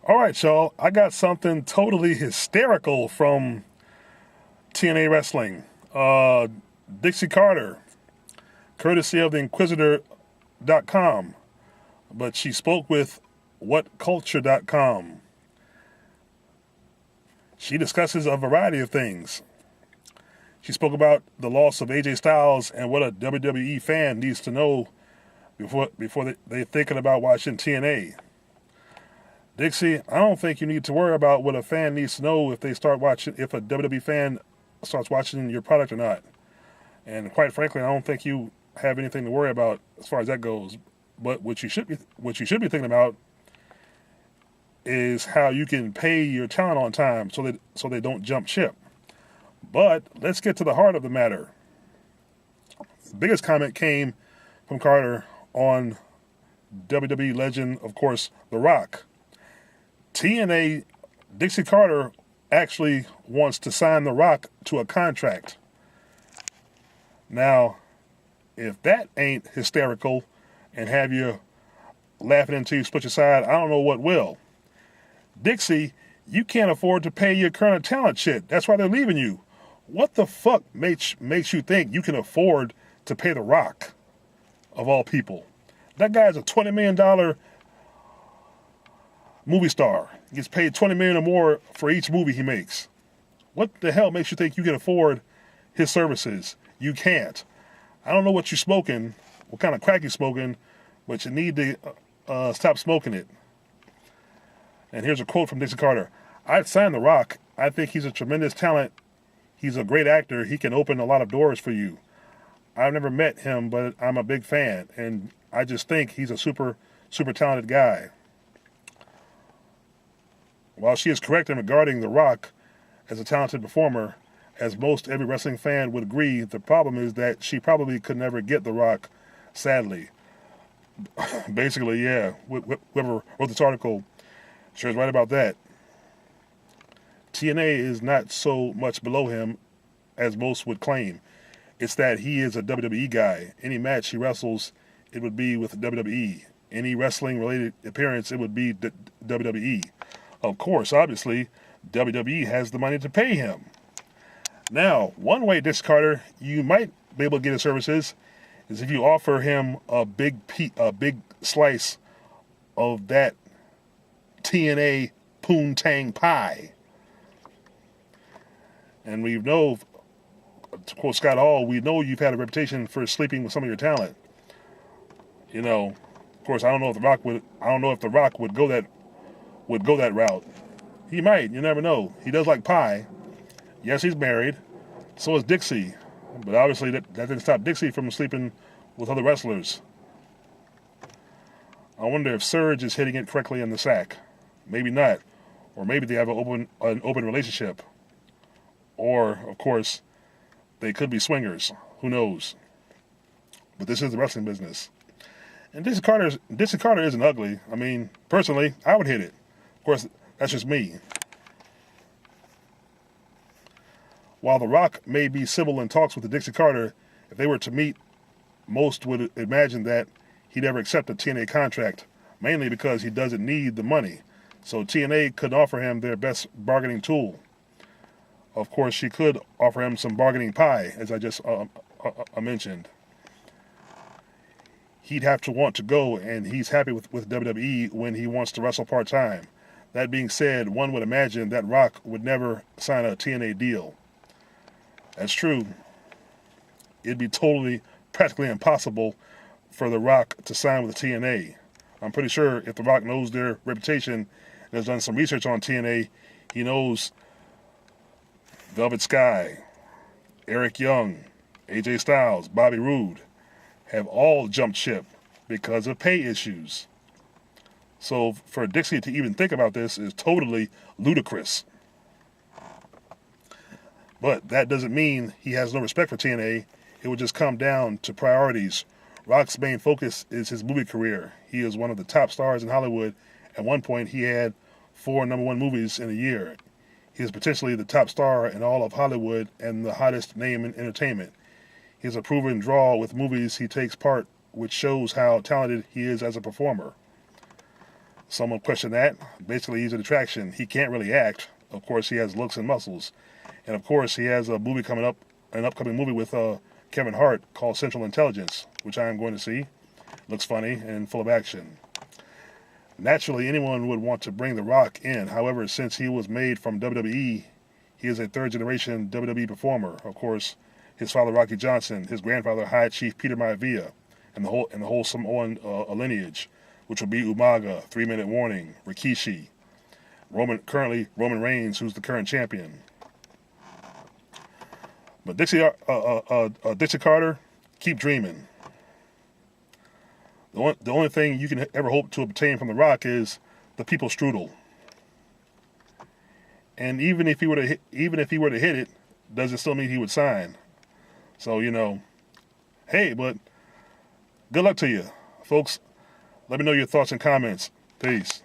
All right, y'all. I got something totally hysterical from TNA Wrestling. Dixie Carter, courtesy of the Inquisitor.com, but she spoke with WhatCulture.com. She discusses a variety of things. She spoke about the loss of AJ Styles and what a WWE fan needs to know before they're thinking about watching TNA. Dixie, I don't think you need to worry about what a fan needs to know if a WWE fan starts watching your product or not. And quite frankly, I don't think you have anything to worry about as far as that goes. But what you should be thinking about is how you can pay your talent on time so they don't jump ship. But let's get to the heart of the matter. The biggest comment came from Carter on WWE legend, of course, The Rock. TNA, Dixie Carter actually wants to sign The Rock to a contract. Now, if that ain't hysterical and have you laughing until you split your side, I don't know what will. Dixie, you can't afford to pay your current talent shit. That's why they're leaving you. What the fuck makes you think you can afford to pay The Rock, of all people? That guy's a $20 million movie star. He gets paid $20 million or more for each movie he makes. What the hell makes you think you can afford his services? You can't. I don't know what you're smoking, what kind of crack you're smoking, but you need to stop smoking it. And here's a quote from Dixie Carter. I'd sign The Rock. I think he's a tremendous talent. He's a great actor. He can open a lot of doors for you. I've never met him, but I'm a big fan, and I just think he's a super talented guy. While she is correct in regarding The Rock as a talented performer, as most every wrestling fan would agree, the problem is that she probably could never get The Rock, sadly. Basically, yeah, whoever wrote this article sure is right about that. TNA is not so much below him as most would claim. It's that he is a WWE guy. Any match he wrestles, it would be with WWE. Any wrestling-related appearance, it would be WWE. Of course, obviously, WWE has the money to pay him. Now, one way, Dixie Carter, you might be able to get his services is if you offer him a big slice of that TNA poontang pie. And we know, to quote Scott Hall, we know you've had a reputation for sleeping with some of your talent. You know, of course, I don't know if The Rock would go that route. He might. You never know. He does like pie. Yes, he's married. So is Dixie. But obviously that didn't stop Dixie from sleeping with other wrestlers. I wonder if Surge is hitting it correctly in the sack. Maybe not. Or maybe they have an open relationship. Or, of course, they could be swingers. Who knows? But this is the wrestling business. And Dixie Carter isn't ugly. I mean, personally, I would hit it. Of course, that's just me. While The Rock may be civil in talks with the Dixie Carter, if they were to meet, most would imagine that he'd ever accept a TNA contract, mainly because he doesn't need the money. So TNA could offer him their best bargaining tool. Of course, she could offer him some bargaining pie, as I just mentioned. He'd have to want to go, and he's happy with WWE when he wants to wrestle part-time. That being said, one would imagine that Rock would never sign a TNA deal. That's true. It'd be practically impossible for The Rock to sign with the TNA. I'm pretty sure if The Rock knows their reputation and has done some research on TNA, he knows Velvet Sky, Eric Young, AJ Styles, Bobby Roode have all jumped ship because of pay issues. So for Dixie to even think about this is totally ludicrous. But that doesn't mean he has no respect for TNA. It would just come down to priorities. Rock's main focus is his movie career. He is one of the top stars in Hollywood. At one point, he had 4 #1 movies in a year. He is potentially the top star in all of Hollywood and the hottest name in entertainment. He is a proven draw with movies he takes part, which shows how talented he is as a performer. Someone questioned that. Basically, he's an attraction. He can't really act. Of course, he has looks and muscles. And of course, he has a movie coming up, an upcoming movie with Kevin Hart called Central Intelligence, which I am going to see. Looks funny and full of action. Naturally, anyone would want to bring The Rock in. However, since he was made from WWE, he is a third-generation WWE performer. Of course, his father Rocky Johnson, his grandfather High Chief Peter Maivia, and the whole Samoan lineage, which will be Umaga, 3 Minute Warning, Rikishi, currently Roman Reigns, who's the current champion. But Dixie Carter, keep dreaming. The only thing you can ever hope to obtain from The Rock is the people's strudel. And even if he were to hit it, does it still mean he would sign? So, hey, but good luck to you, folks. Let me know your thoughts and comments. Peace.